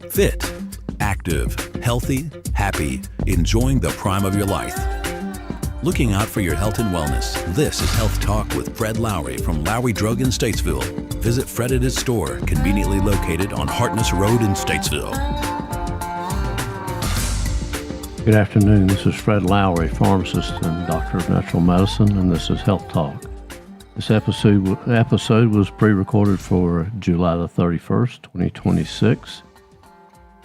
Fit, active, healthy, happy, enjoying the prime of your life. Looking out for your health and wellness, this is Health Talk with Fred Lowry from Lowry Drug in Statesville. Visit Fred at his store, conveniently located on Hartness Road in Statesville. Good afternoon. This is Fred Lowry, pharmacist and doctor of natural medicine, and this is Health Talk. This episode was pre-recorded for July the 31st, 2026.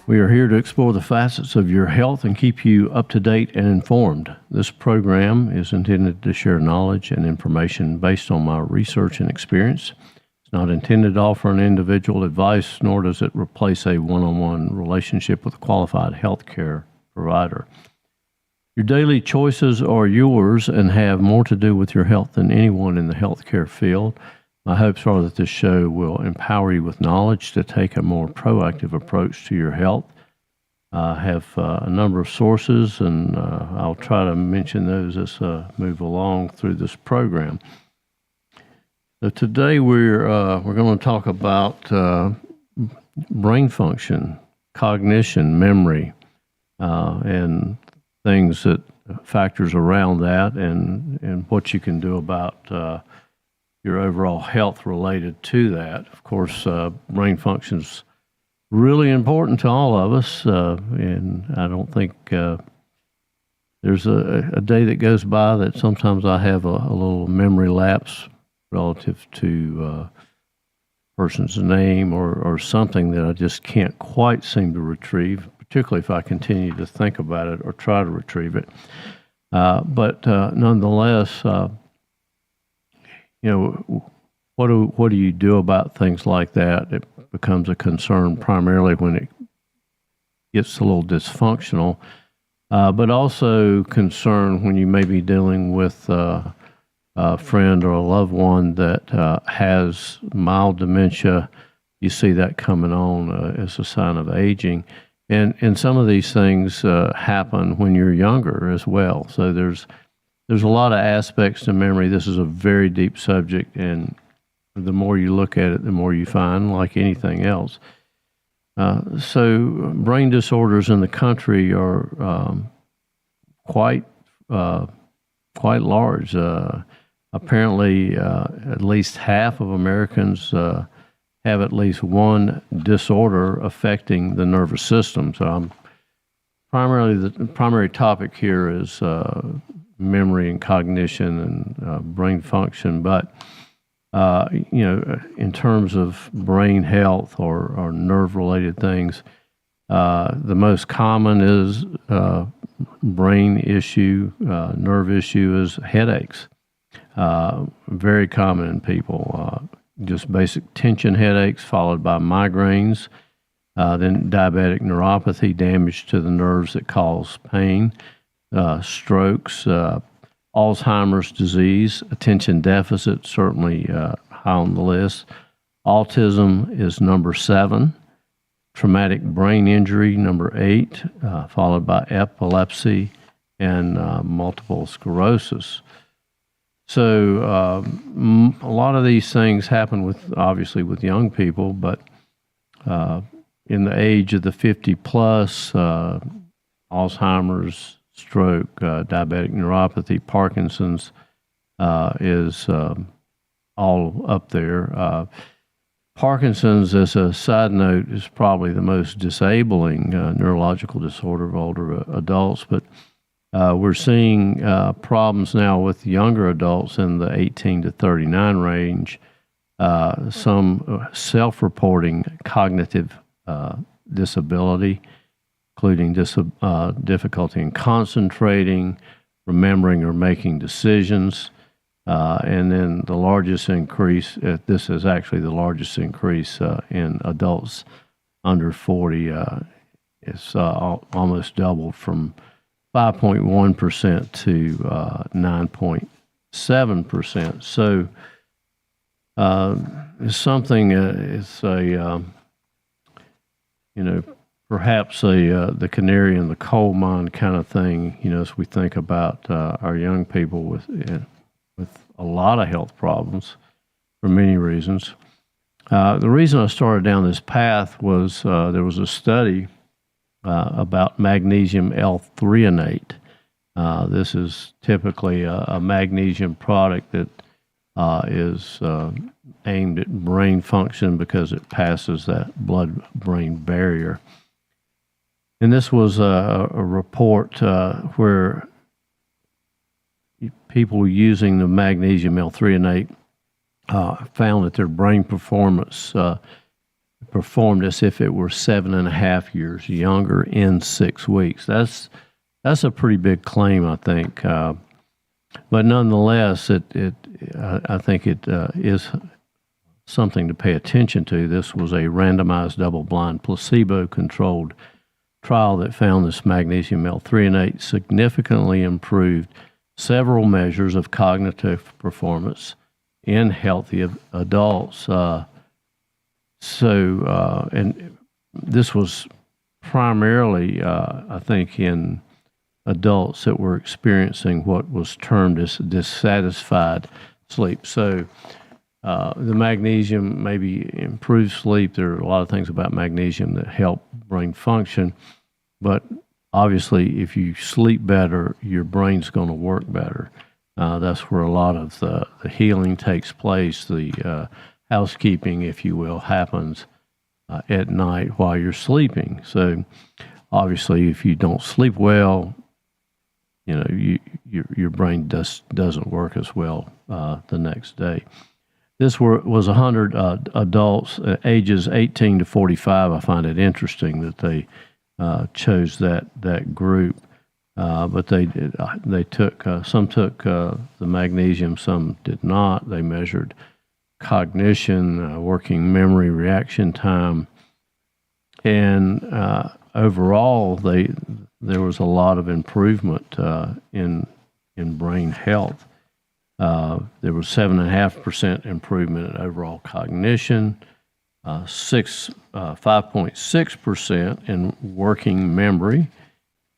We are here to explore the facets of your health and keep you up to date and informed. This program is intended to share knowledge and information based on my research and experience. It's not intended to offer an individual advice, nor does it replace a one-on-one relationship with a qualified healthcare provider. Your daily choices are yours and have more to do with your health than anyone in the healthcare field. My hopes are that this show will empower you with knowledge to take a more proactive approach to your health. I have a number of sources, and I'll try to mention those as I move along through this program. So today we're going to talk about brain function, cognition, memory, and things that factors around that, and what you can do about your overall health related to that. Of course, brain function's really important to all of us, and I don't think there's a day that goes by that sometimes I have a little memory lapse relative to a person's name or something that I just can't quite seem to retrieve, particularly if I continue to think about it or try to retrieve it. But nonetheless, what do you do about things like that? It becomes a concern primarily when it gets a little dysfunctional, but also concern when you may be dealing with a friend or a loved one that has mild dementia. You see that coming on as a sign of aging. And some of these things happen when you're younger as well. So there's a lot of aspects to memory. This is a very deep subject, and the more you look at it, the more you find, like anything else. So brain disorders in the country are quite large. Apparently, at least half of Americans have at least one disorder affecting the nervous system. So the primary topic here is memory and cognition and brain function, but in terms of brain health or nerve-related things, the most common is brain issue, nerve issue is headaches. Very common in people. Just basic tension headaches followed by migraines, then diabetic neuropathy, damage to the nerves that cause pain, strokes, Alzheimer's disease, attention deficit, certainly high on the list. Autism is number 7. Traumatic brain injury, number 8, followed by epilepsy and multiple sclerosis. So a lot of these things happen obviously with young people, but in the age of the 50 plus, Alzheimer's, stroke, diabetic neuropathy, Parkinson's is all up there. Parkinson's, as a side note, is probably the most disabling neurological disorder of older adults, but we're seeing problems now with younger adults in the 18 to 39 range, some self-reporting cognitive disability, including difficulty in concentrating, remembering or making decisions. And then the largest increase, this is actually the largest increase in adults under 40. It's almost doubled from 5.1% to 9.7%. So it's something, it's a, perhaps the canary in the coal mine kind of thing, as we think about our young people with a lot of health problems for many reasons. The reason I started down this path was there was a study about magnesium L-threonate. This is typically a magnesium product that is aimed at brain function because it passes that blood-brain barrier. And this was a report where people using the magnesium L-threonate found that their brain performance performed as if it were 7.5 years younger in 6 weeks. That's a pretty big claim, I think. But nonetheless, I think it is something to pay attention to. This was a randomized, double-blind, placebo-controlled trial that found this magnesium L-threonate significantly improved several measures of cognitive performance in healthy adults. And this was primarily, I think, in adults that were experiencing what was termed as dissatisfied sleep. So the magnesium maybe improves sleep. There are a lot of things about magnesium that help brain function, but obviously if you sleep better, your brain's going to work better. That's where a lot of the healing takes place. The housekeeping, if you will, happens at night while you're sleeping. So obviously if you don't sleep well, your brain doesn't work as well the next day. This was 100 adults ages 18 to 45. I find it interesting that they chose that group, but they took some took the magnesium, some did not. They measured cognition, working memory, reaction time, and overall there was a lot of improvement in brain health. There was 7.5% improvement in overall cognition, 5.6% in working memory,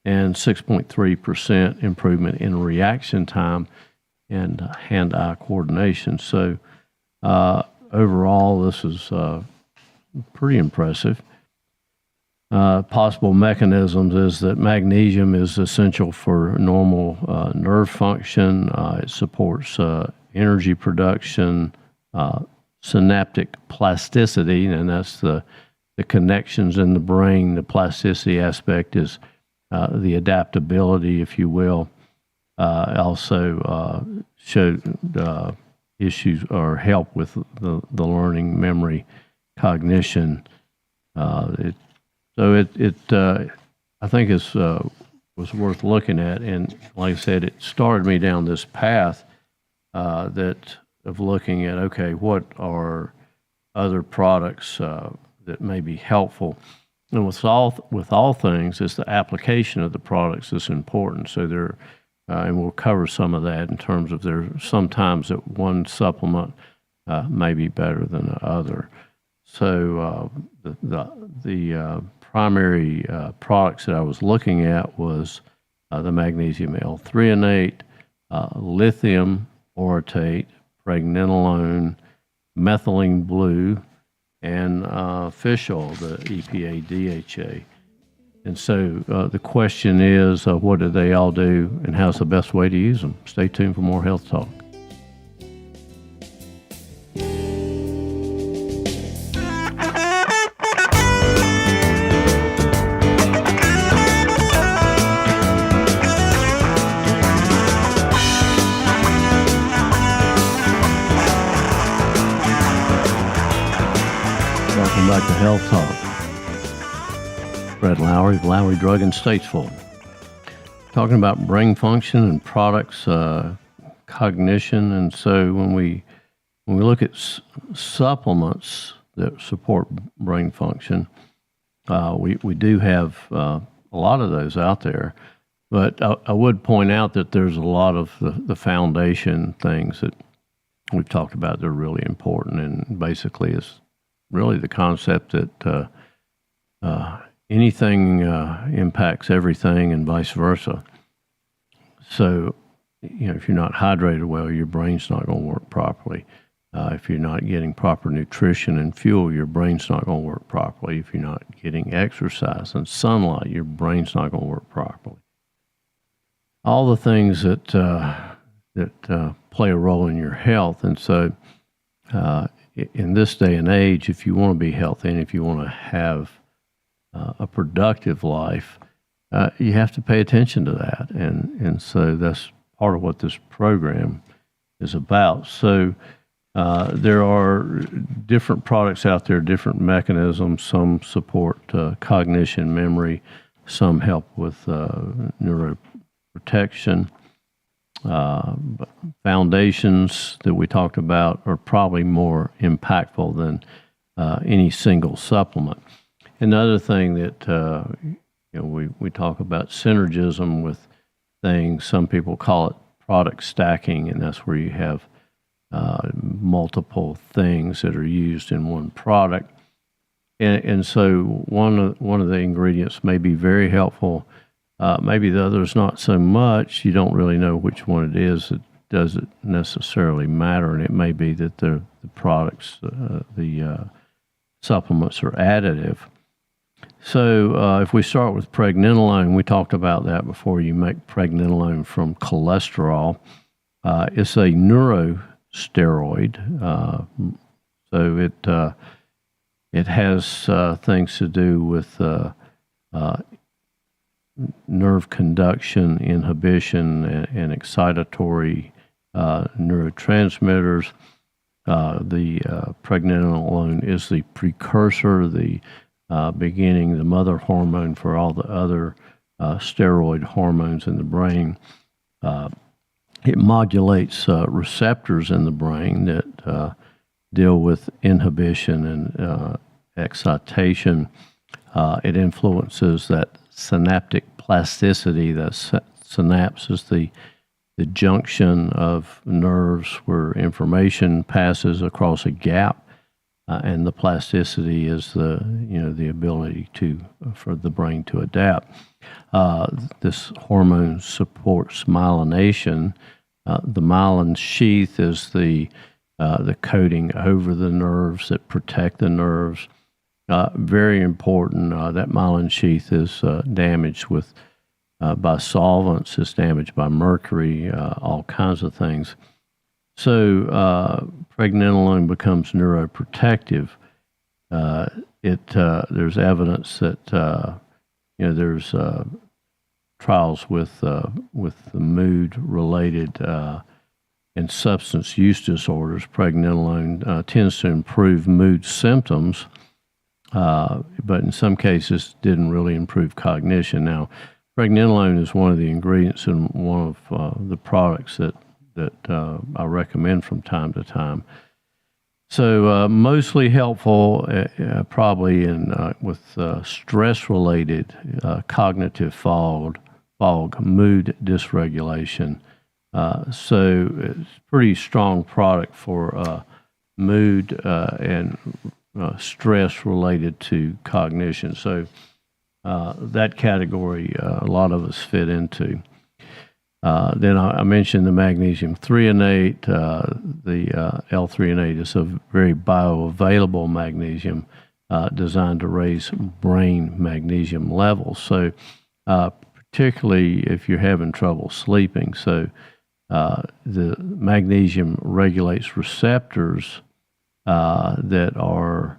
and 6.3% improvement in reaction time and hand-eye coordination. So overall, this is pretty impressive. Possible mechanisms is that magnesium is essential for normal nerve function. It supports energy production, synaptic plasticity, and that's the connections in the brain. The plasticity aspect is the adaptability, if you will. Also showed issues or help with the learning, memory, cognition. So I think it was worth looking at, and like I said, it started me down this path of looking at, okay, what are other products that may be helpful. And with all things, it's the application of the products that's important. So and we'll cover some of that in terms of sometimes that one supplement may be better than the other. So the primary products that I was looking at was the magnesium L-threonate, lithium orotate, pregnenolone, methylene blue, and fish oil, the EPA DHA. And so the question is, what do they all do, and how's the best way to use them? Stay tuned for more Health Talk. Welcome back to Health Talk. Fred Lowry of Lowry Drug in Statesville. Talking about brain function and products, cognition, and so when we look at supplements that support brain function, we do have a lot of those out there. But I would point out that there's a lot of the foundation things that we've talked about that are really important, and basically is really the concept that anything impacts everything and vice versa. So, if you're not hydrated well, your brain's not going to work properly. If you're not getting proper nutrition and fuel, your brain's not going to work properly. If you're not getting exercise and sunlight, your brain's not going to work properly. All the things that play a role in your health. And so in this day and age, if you want to be healthy and if you want to have a productive life, you have to pay attention to that. And so that's part of what this program is about. So there are different products out there, different mechanisms. Some support cognition, memory. Some help with neuroprotection. Foundations that we talked about are probably more impactful than any single supplement. Another thing that we talk about synergism with things. Some people call it product stacking, and that's where you have multiple things that are used in one product. And so one of the ingredients may be very helpful. Maybe the other is not so much. You don't really know which one it is. It doesn't necessarily matter, and it may be that the products, the supplements are additive. So if we start with pregnenolone, we talked about that before. You make pregnenolone from cholesterol. It's a neurosteroid, so it has things to do with nerve conduction, inhibition, and excitatory neurotransmitters. The pregnenolone is the precursor, the beginning, the mother hormone for all the other steroid hormones in the brain. It modulates receptors in the brain that deal with inhibition and excitation. It influences that synaptic plasticity. That synapse is the junction of nerves where information passes across a gap, and the plasticity is the ability for the brain to adapt. This hormone supports myelination. The myelin sheath is the coating over the nerves that protect the nerves. Very important. That myelin sheath is damaged by solvents. It's damaged by mercury. All kinds of things. So pregnenolone becomes neuroprotective. There's evidence that there's trials with the mood-related and substance use disorders. Pregnenolone tends to improve mood symptoms, but in some cases didn't really improve cognition. Now, pregnenolone is one of the ingredients in one of the products that I recommend from time to time. So mostly helpful, probably with stress-related cognitive fog, mood dysregulation. So it's a pretty strong product for mood and stress related to cognition. So that category a lot of us fit into. Then I mentioned the magnesium threonate. The L-threonate is a very bioavailable magnesium designed to raise brain magnesium levels. So particularly if you're having trouble sleeping. So the magnesium regulates receptors that are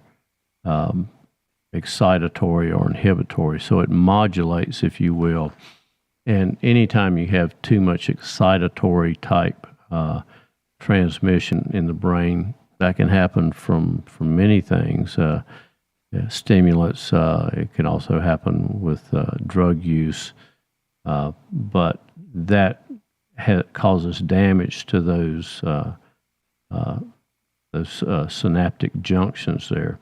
excitatory or inhibitory. So it modulates, if you will. And anytime you have too much excitatory type transmission in the brain, that can happen from many things. Stimulants, it can also happen with drug use, but that causes damage to those synaptic junctions there.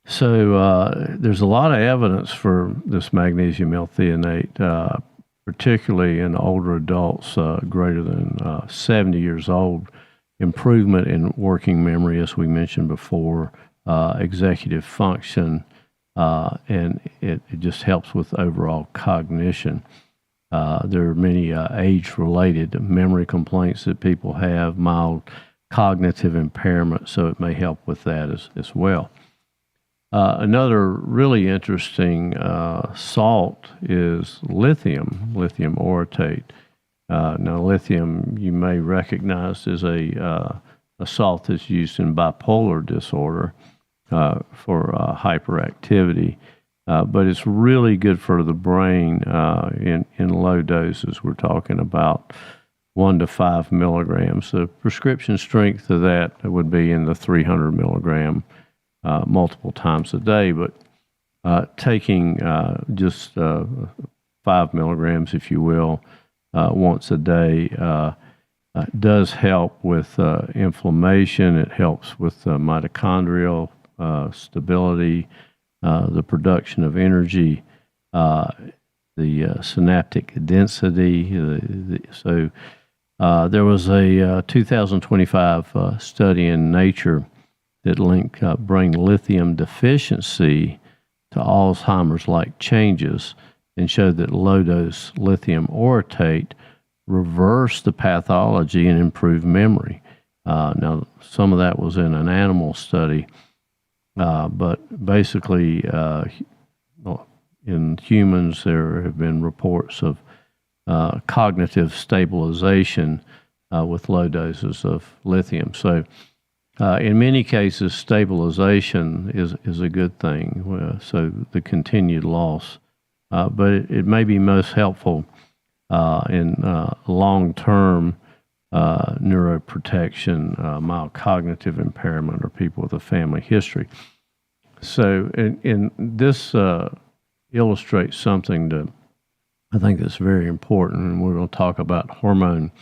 So there's a lot of evidence for this magnesium L-threonate, particularly in older adults greater than 70 years old. Improvement in working memory, as we mentioned before, executive function, and it just helps with overall cognition. There are many age-related memory complaints that people have, mild cognitive impairment, so it may help with that as well. Another really interesting salt is lithium orotate. Now, lithium you may recognize is a salt that's used in bipolar disorder for hyperactivity, but it's really good for the brain in low doses. We're talking about 1 to 5 milligrams. The prescription strength of that would be in the 300 milligram multiple times a day, but taking just 5 milligrams, if you will, once a day does help with inflammation. It helps with mitochondrial stability, the production of energy, the synaptic density. There was a 2025 study in Nature that linked brain lithium deficiency to Alzheimer's-like changes and showed that low-dose lithium orotate reversed the pathology and improved memory. Now, some of that was in an animal study, but basically in humans there have been reports of cognitive stabilization with low doses of lithium. So in many cases, stabilization is a good thing, so the continued loss. But it may be most helpful in long-term neuroprotection, mild cognitive impairment, or people with a family history. So in this illustrates something that I think is very important, and we're going to talk about hormone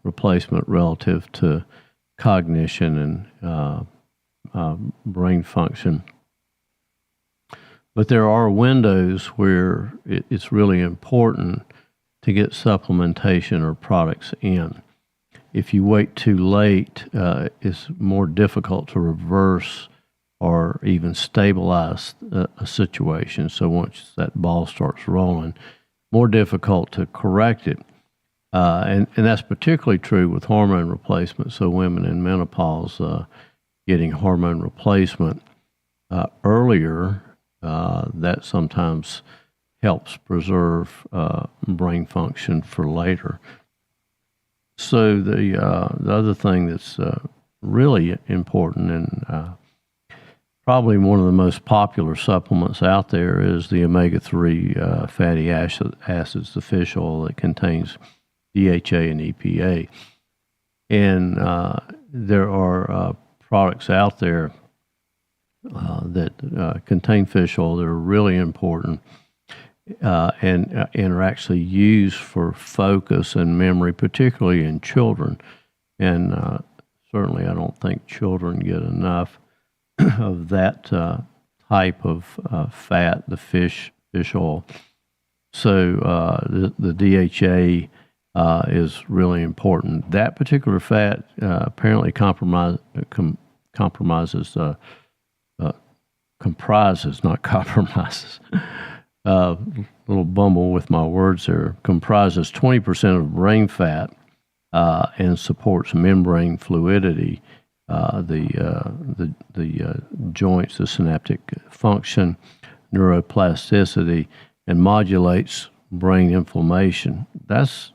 replacement relative to cognition and brain function. But there are windows where it's really important to get supplementation or products in. If you wait too late, it's more difficult to reverse or even stabilize a situation. So once that ball starts rolling, more difficult to correct it. And that's particularly true with hormone replacement. So women in menopause getting hormone replacement earlier, that sometimes helps preserve brain function for later. So the other thing that's really important and probably one of the most popular supplements out there is the omega-3 fatty acids, the fish oil that contains DHA and EPA. And there are products out there that contain fish oil that are really important and are actually used for focus and memory, particularly in children. And certainly I don't think children get enough of that type of fat, the fish oil. So the DHA is really important. That particular fat apparently comprises, not compromises. Little bumble with my words there. Comprises 20% of brain fat and supports membrane fluidity, the joints, the synaptic function, neuroplasticity, and modulates brain inflammation. That's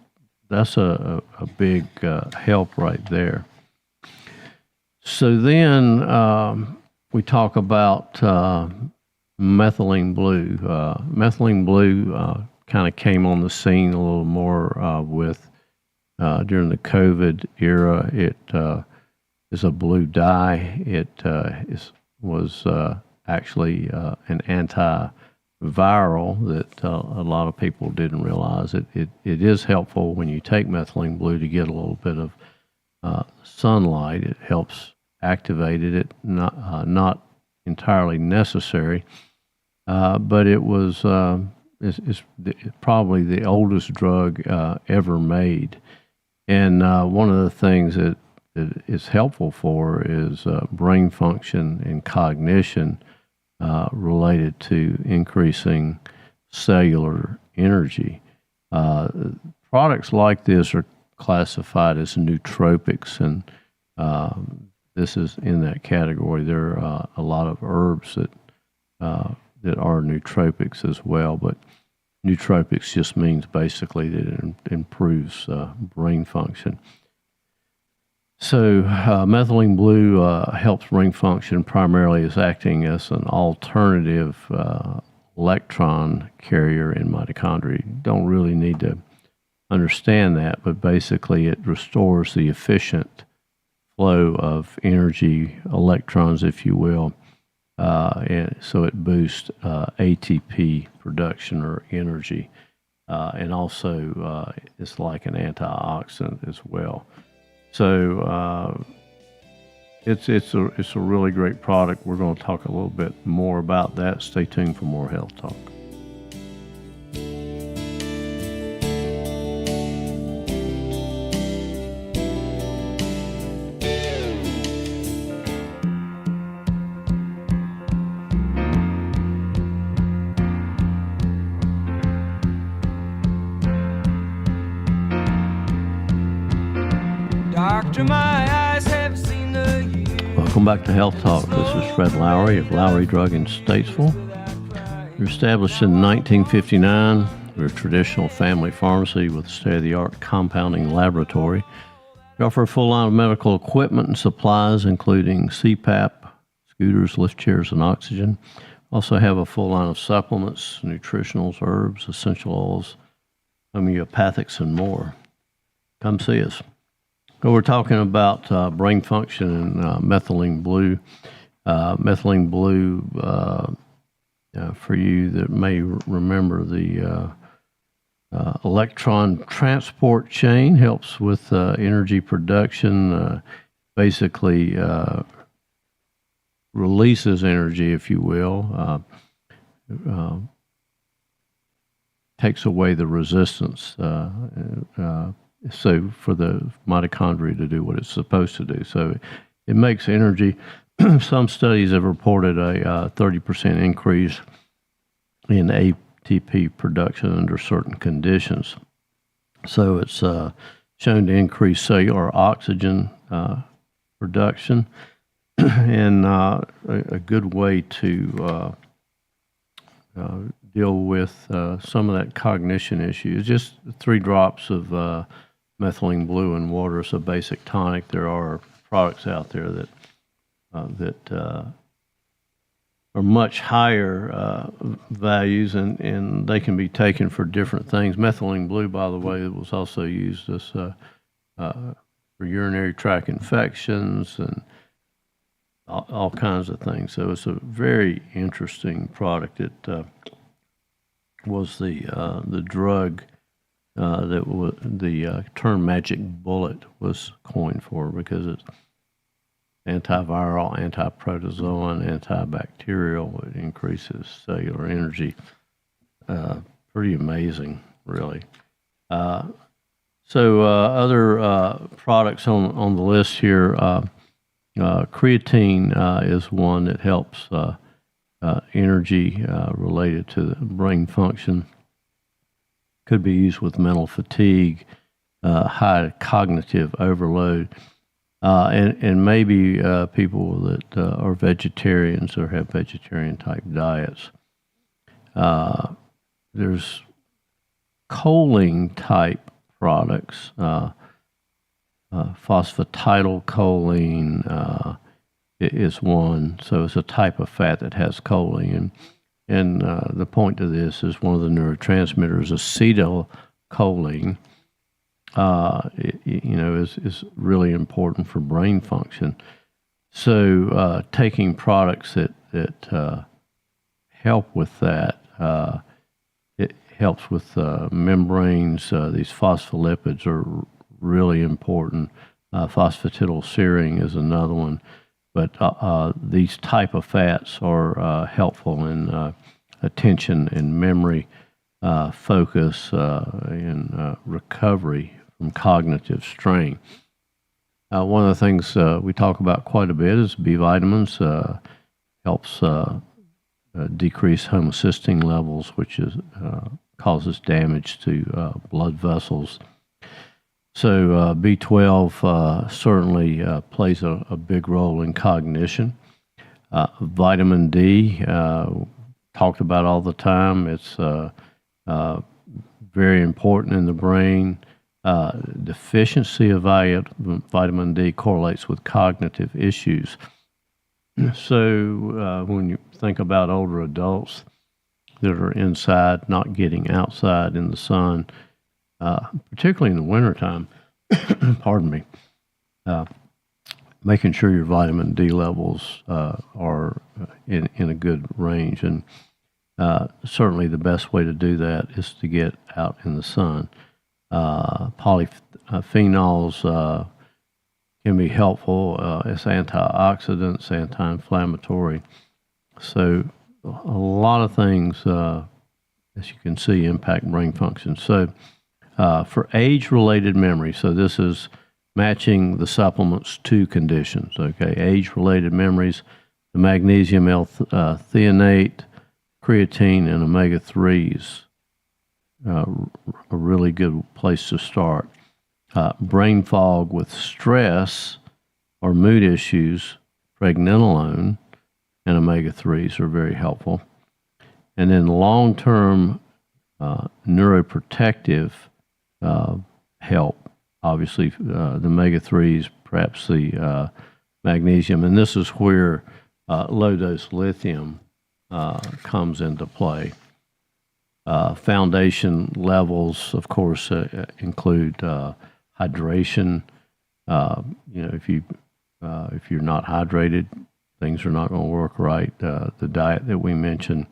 a big help right there. So then we talk about methylene blue. Methylene blue kind of came on the scene a little more with during the COVID era. It is a blue dye. It was actually an antiviral that a lot of people didn't realize. It is helpful when you take methylene blue to get a little bit of sunlight. It helps activate it. Not entirely necessary, but it was it's probably the oldest drug ever made. And one of the things that it is helpful for is brain function and cognition related to increasing cellular energy. Products like this are classified as nootropics, and This is in that category. There are a lot of herbs that are nootropics as well, but nootropics just means basically that it improves brain function. So methylene blue helps brain function primarily as acting as an alternative electron carrier in mitochondria. You don't really need to understand that, but basically it restores the efficient flow of energy, electrons, if you will, and so it boosts ATP production or energy, and also it's like an antioxidant as well. So it's a really great product. We're going to talk a little bit more about that. Stay tuned for more health talk. Doctor, my eyes have seen the year. Welcome back to Health Talk. This is Fred Lowry of Lowry Drug in Statesville. We were established in 1959. We're a traditional family pharmacy with a state-of-the-art compounding laboratory. We offer a full line of medical equipment and supplies, including CPAP, scooters, lift chairs, and oxygen. Also have a full line of supplements, nutritionals, herbs, essential oils, homeopathics, and more. Come see us. So we're talking about brain function and methylene blue. Methylene blue, for you that may remember the electron transport chain, helps with energy production, basically releases energy, if you will, takes away the resistance. So for the mitochondria to do what it's supposed to do. So it makes energy. Some studies have reported a 30% increase in ATP production under certain conditions. So it's shown to increase cellular oxygen production. And a good way to deal with some of that cognition issue is just 3 drops of methylene blue in water is a basic tonic. There are products out there that are much higher values, and they can be taken for different things. Methylene blue, by the way, was also used as for urinary tract infections and all kinds of things. So it's a very interesting product. It was the drug that the term magic bullet was coined for, because it's antiviral, antiprotozoan, antibacterial. It increases cellular energy. Pretty amazing, really. So other products on the list here, creatine is one that helps energy related to the brain function. Could be used with mental fatigue, high cognitive overload, and maybe people that are vegetarians or have vegetarian type diets. There's choline type products, phosphatidylcholine is one. So it's a type of fat that has choline. And the point of this is one of the neurotransmitters, acetylcholine, is really important for brain function. So taking products that help with that, it helps with membranes. These phospholipids are really important. Phosphatidylserine is another one. But these type of fats are helpful in attention and memory, focus, and recovery from cognitive strain. One of the things we talk about quite a bit is B vitamins. Helps decrease homocysteine levels, which is causes damage to blood vessels. So B12 certainly plays a big role in cognition. Vitamin D, talked about all the time. It's very important in the brain. Deficiency of vitamin D correlates with cognitive issues. So when you think about older adults that are inside, not getting outside in the sun, particularly in the wintertime, pardon me, making sure your vitamin D levels are in a good range. And certainly the best way to do that is to get out in the sun. Polyphenols can be helpful as antioxidants, anti-inflammatory. So a lot of things, as you can see, impact brain function. So for age-related memory, so this is matching the supplements to conditions, okay? Age-related memories, the magnesium L-threonate, creatine, and omega-3s, a really good place to start. Brain fog with stress or mood issues, pregnenolone and omega-3s are very helpful. And then long-term neuroprotective help, obviously the omega-3s, perhaps the magnesium. And this is where low-dose lithium comes into play. Foundation levels, of course, include hydration. If you're not hydrated, things are not going to work right. The diet that we mentioned,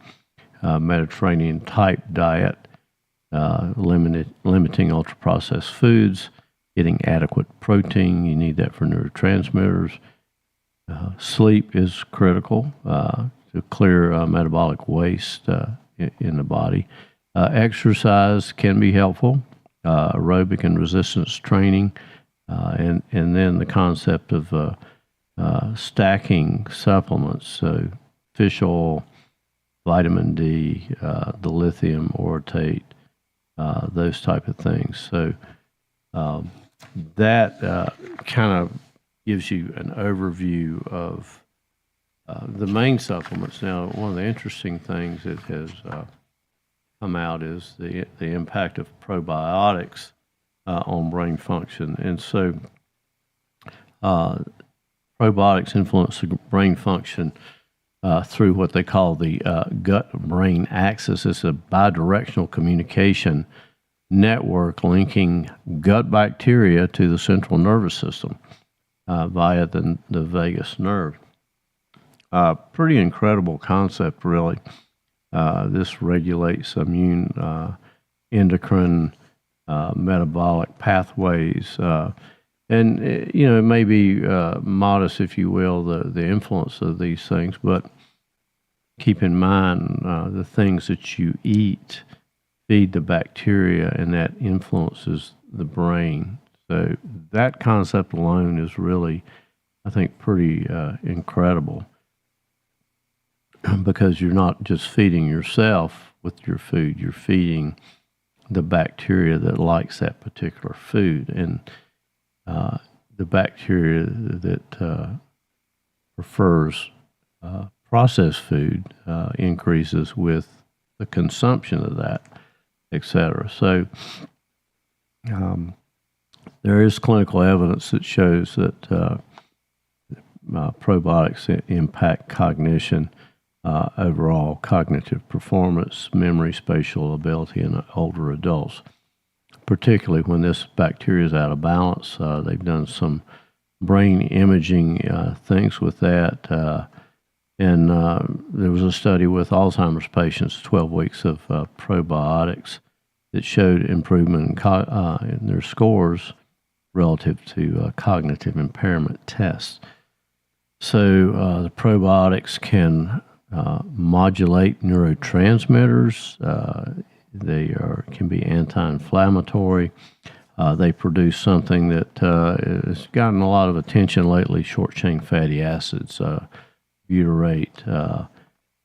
Mediterranean type diet, limiting ultra-processed foods, getting adequate protein. You need that for neurotransmitters. Sleep is critical to clear metabolic waste in the body. Exercise can be helpful, aerobic and resistance training, and then the concept of stacking supplements, so fish oil, vitamin D, the lithium orotate, those type of things. So that kind of gives you an overview of the main supplements. Now, one of the interesting things that has come out is the impact of probiotics on brain function. And so probiotics influence the brain function through what they call the gut-brain axis. It's a bidirectional communication network linking gut bacteria to the central nervous system via the vagus nerve. Pretty incredible concept, really. This regulates immune, endocrine, metabolic pathways. And, it may be modest, if you will, the influence of these things, but keep in mind the things that you eat feed the bacteria, and that influences the brain. So that concept alone is really, I think, pretty incredible, because you're not just feeding yourself with your food, you're feeding the bacteria that likes that particular food. And the bacteria that prefers processed food increases with the consumption of that, etc. So there is clinical evidence that shows that probiotics impact cognition, overall cognitive performance, memory, spatial ability in older adults. Particularly when this bacteria is out of balance. They've done some brain imaging things with that. And there was a study with Alzheimer's patients, 12 weeks of probiotics, that showed improvement in their scores relative to cognitive impairment tests. So the probiotics can modulate neurotransmitters. They can be anti-inflammatory. They produce something that has gotten a lot of attention lately, short-chain fatty acids, butyrate,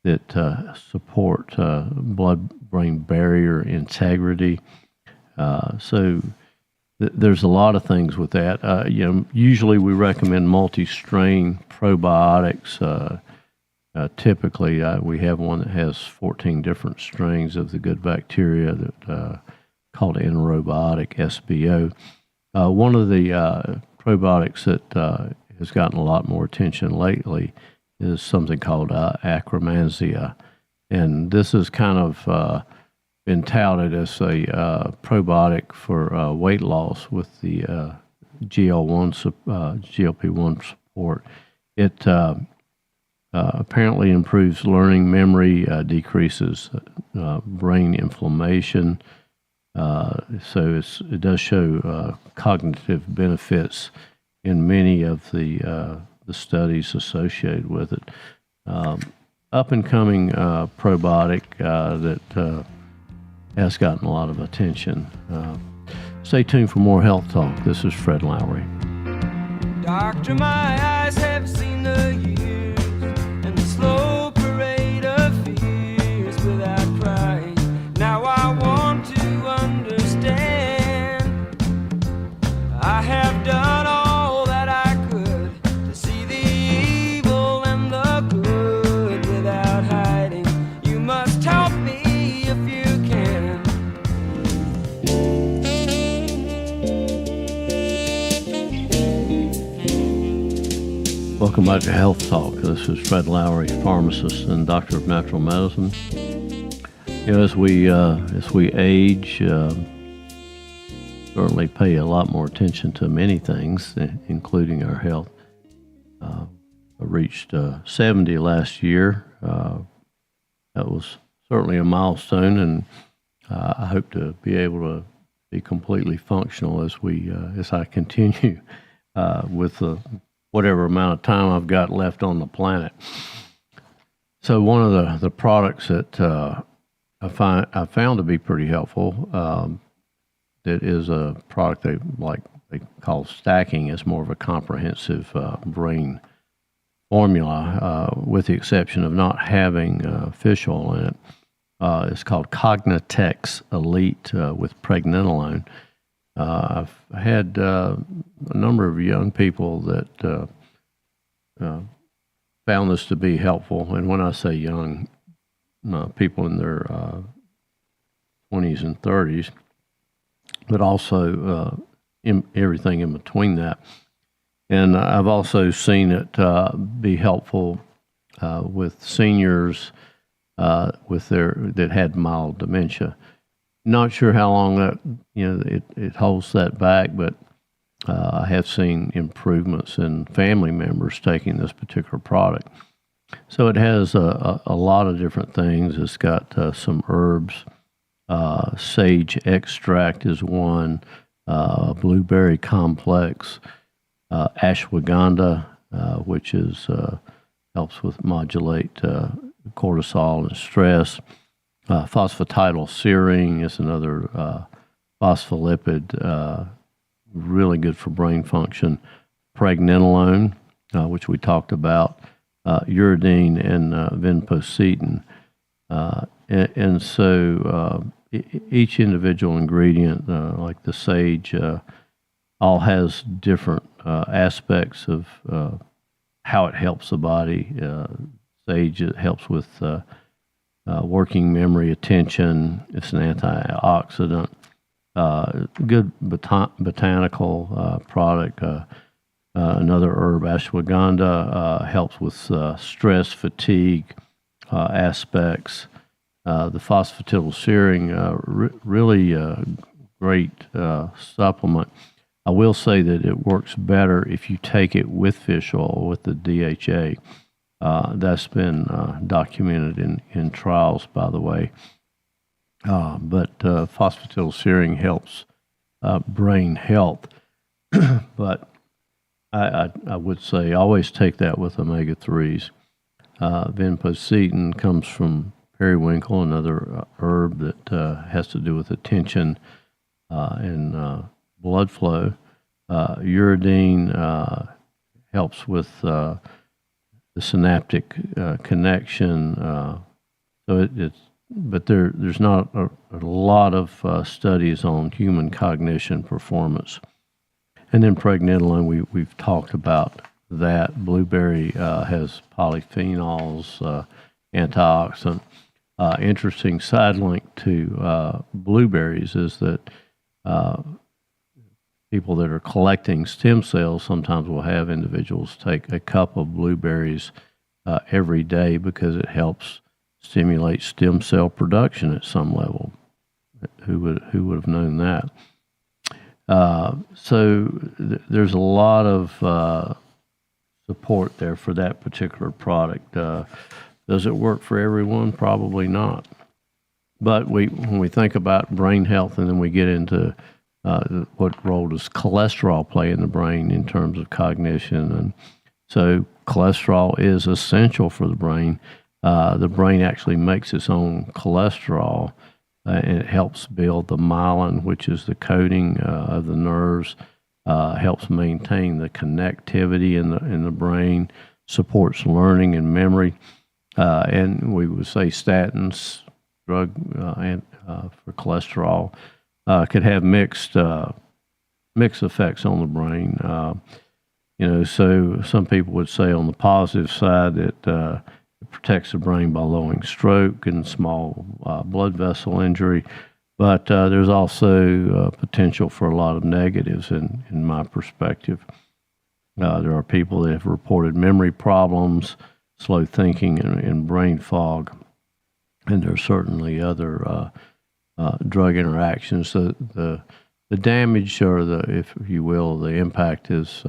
that support blood-brain barrier integrity. So there's a lot of things with that. Usually we recommend multi-strain probiotics. Typically, we have one that has 14 different strains of the good bacteria that called anaerobiotic SBO. One of the probiotics that has gotten a lot more attention lately is something called Akkermansia, and this has kind of been touted as a probiotic for weight loss with the GLP-1 support. It apparently improves learning, memory, decreases brain inflammation. So it does show cognitive benefits in many of the studies associated with it. Up and coming probiotic that has gotten a lot of attention. Stay tuned for more health talk. This is Fred Lowry. Doctor, my eyes have seen the years and the slow parade of fears without crying. Now I want to understand. I have done all that I could to see the evil and the good without hiding. You must help me if you can. Welcome back to Health Talk. This is Fred Lowry, pharmacist and doctor of natural medicine. As we age, certainly pay a lot more attention to many things, including our health. I reached 70 last year. That was certainly a milestone, and I hope to be able to be completely functional as I continue with whatever amount of time I've got left on the planet. So one of the products that I found to be pretty helpful, that is a product they call stacking. Is more of a comprehensive brain formula, with the exception of not having fish oil in it. It's called Cognitex Elite with pregnenolone. I've had a number of young people that found this to be helpful, and when I say young, people in their 20s and 30s, but also everything in between that. And I've also seen it be helpful with seniors that had mild dementia. Not sure how long that it holds that back, but I have seen improvements in family members taking this particular product. So it has a lot of different things. It's got some herbs. Sage extract is one. Blueberry complex. Ashwagandha, which helps with modulate cortisol and stress. Phosphatidylserine is another phospholipid, really good for brain function. Pregnenolone, which we talked about. Uridine and vinpocetine. And so each individual ingredient, like the sage, all has different aspects of how it helps the body. Sage, it helps with working memory, attention. It's an antioxidant. Good botanical product. Another herb, ashwagandha, helps with stress, fatigue aspects. The phosphatidylserine, really great supplement. I will say that it works better if you take it with fish oil, with the DHA. That's been documented in trials, by the way. But phosphatidylserine helps brain health. But I would say always take that with omega-3s. Vinpocetine comes from periwinkle, another herb that has to do with attention and blood flow. Uridine helps with the synaptic connection. So it's but there's not a lot of studies on human cognition performance. And then pregnenolone, we've talked about that. Blueberry has polyphenols, antioxidant. Interesting side link to blueberries is that people that are collecting stem cells sometimes will have individuals take a cup of blueberries every day because it helps stimulate stem cell production at some level. Who would have known that? There's a lot of support there for that particular product. Does it work for everyone? Probably not. But when we think about brain health, and then we get into what role does cholesterol play in the brain in terms of cognition, and so cholesterol is essential for the brain. The brain actually makes its own cholesterol, and it helps build the myelin, which is the coating of the nerves. Helps maintain the connectivity in the brain, supports learning and memory. And we would say statins, drug for cholesterol, could have mixed effects on the brain. So some people would say on the positive side that it protects the brain by lowering stroke and small blood vessel injury, but there's also potential for a lot of negatives in my perspective. There are people that have reported memory problems, slow thinking, and brain fog. And there are certainly other drug interactions. The damage, or if you will, the impact is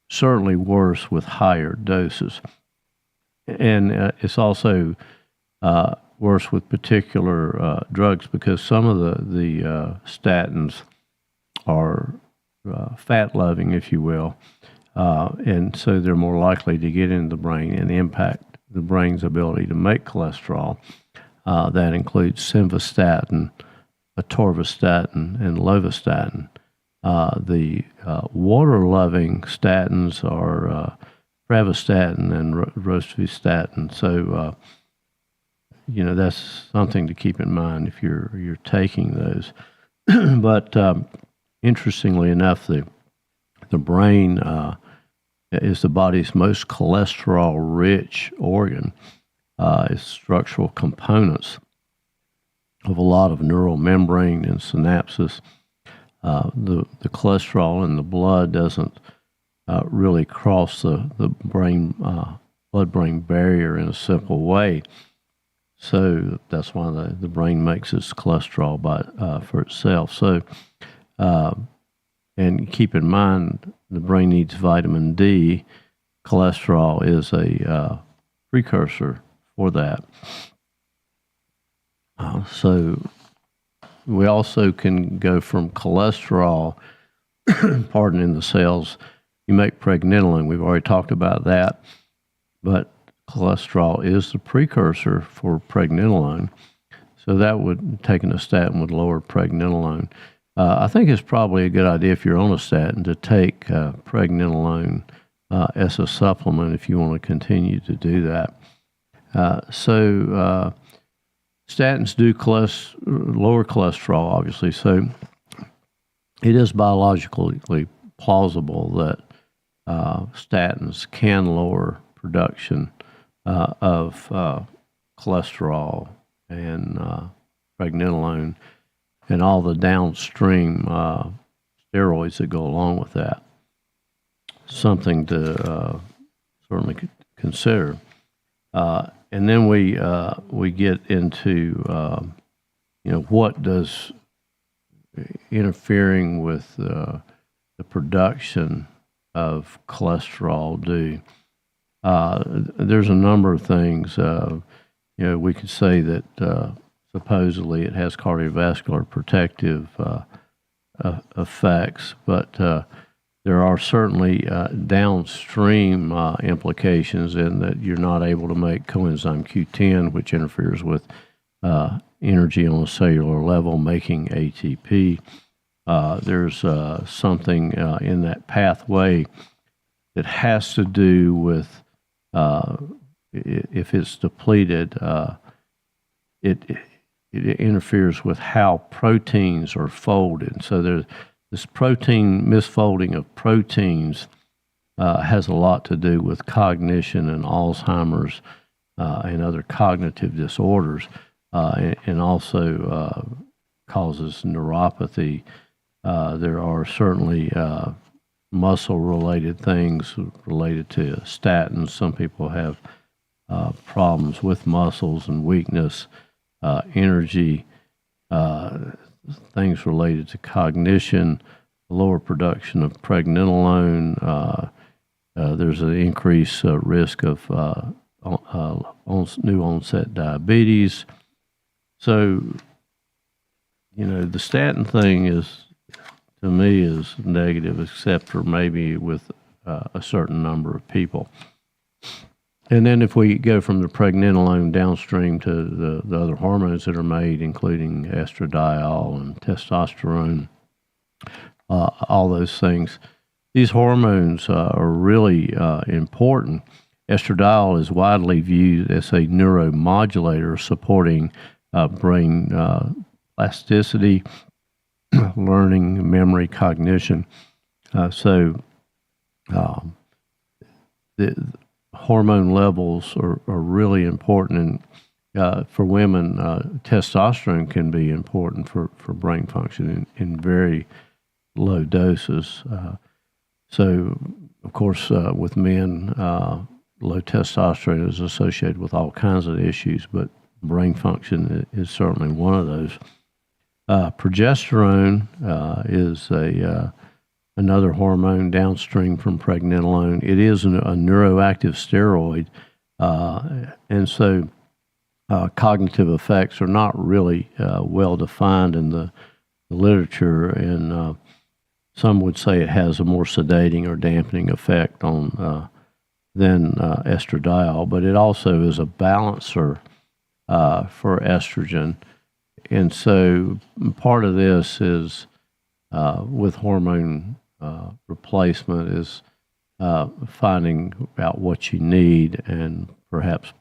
certainly worse with higher doses. And it's also worse with particular drugs because some of the statins are fat-loving, if you will. And so they're more likely to get into the brain and impact the brain's ability to make cholesterol. That includes simvastatin, atorvastatin, and lovastatin. The water-loving statins are pravastatin and rosuvastatin. So, that's something to keep in mind if you're taking those. But interestingly enough, the brain is the body's most cholesterol-rich organ. Its structural components of a lot of neural membrane and synapses. The cholesterol in the blood doesn't really cross the blood-brain barrier in a simple way. So that's why the brain makes its cholesterol for itself. So, and keep in mind, the brain needs vitamin D. Cholesterol is a precursor for that. So we also can go from cholesterol, in the cells. You make pregnenolone. We've already talked about that. But cholesterol is the precursor for pregnenolone. So that taking a statin would lower pregnenolone. I think it's probably a good idea if you're on a statin to take pregnenolone as a supplement if you want to continue to do that. Statins do lower cholesterol, obviously. So it is biologically plausible that statins can lower production of cholesterol and pregnenolone and all the downstream steroids that go along with that. Something to certainly consider. And then we get into what does interfering with the production of cholesterol do. There's a number of things. We could say that supposedly it has cardiovascular protective effects, but there are certainly downstream implications in that you're not able to make coenzyme Q10, which interferes with energy on a cellular level, making ATP. There's something in that pathway that has to do with if it's depleted, it interferes with how proteins are folded. So there's this misfolding of proteins has a lot to do with cognition and Alzheimer's and other cognitive disorders, and also causes neuropathy. There are certainly muscle-related things related to statins. Some people have problems with muscles and weakness, energy, things related to cognition, lower production of pregnenolone. There's an increased risk of new onset diabetes. So, the statin thing to me is negative, except for maybe with a certain number of people. And then if we go from the pregnenolone downstream to the other hormones that are made, including estradiol and testosterone, all those things, these hormones are really important. Estradiol is widely viewed as a neuromodulator supporting brain plasticity, learning, memory, cognition. So the hormone levels are really important. And for women, testosterone can be important for brain function in very low doses. So, of course, with men, low testosterone is associated with all kinds of issues, but brain function is certainly one of those. Progesterone is another hormone downstream from pregnenolone. It is a neuroactive steroid, and so cognitive effects are not really well defined in the literature, and some would say it has a more sedating or dampening effect on than estradiol, but it also is a balancer for estrogen. And so part of this is with hormone replacement is finding out what you need and perhaps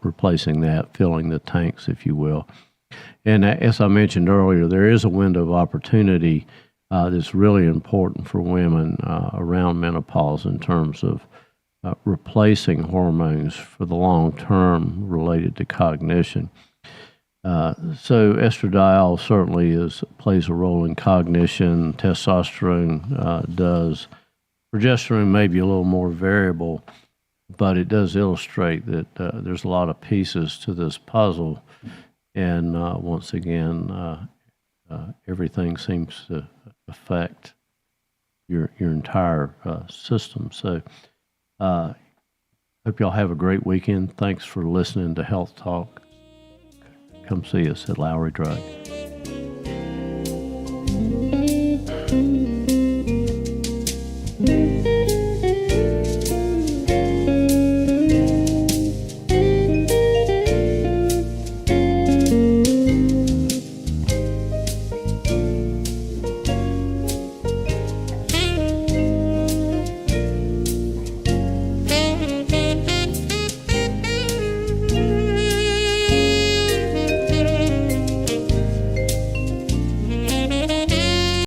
replacing that, filling the tanks, if you will. And as I mentioned earlier, there is a window of opportunity that's really important for women around menopause in terms of replacing hormones for the long term related to cognition. So estradiol certainly plays a role in cognition. Testosterone does. Progesterone may be a little more variable, but it does illustrate that there's a lot of pieces to this puzzle. And once again, everything seems to affect your entire system. So hope y'all have a great weekend. Thanks for listening to Health Talk. Come see us at Lowry Drug.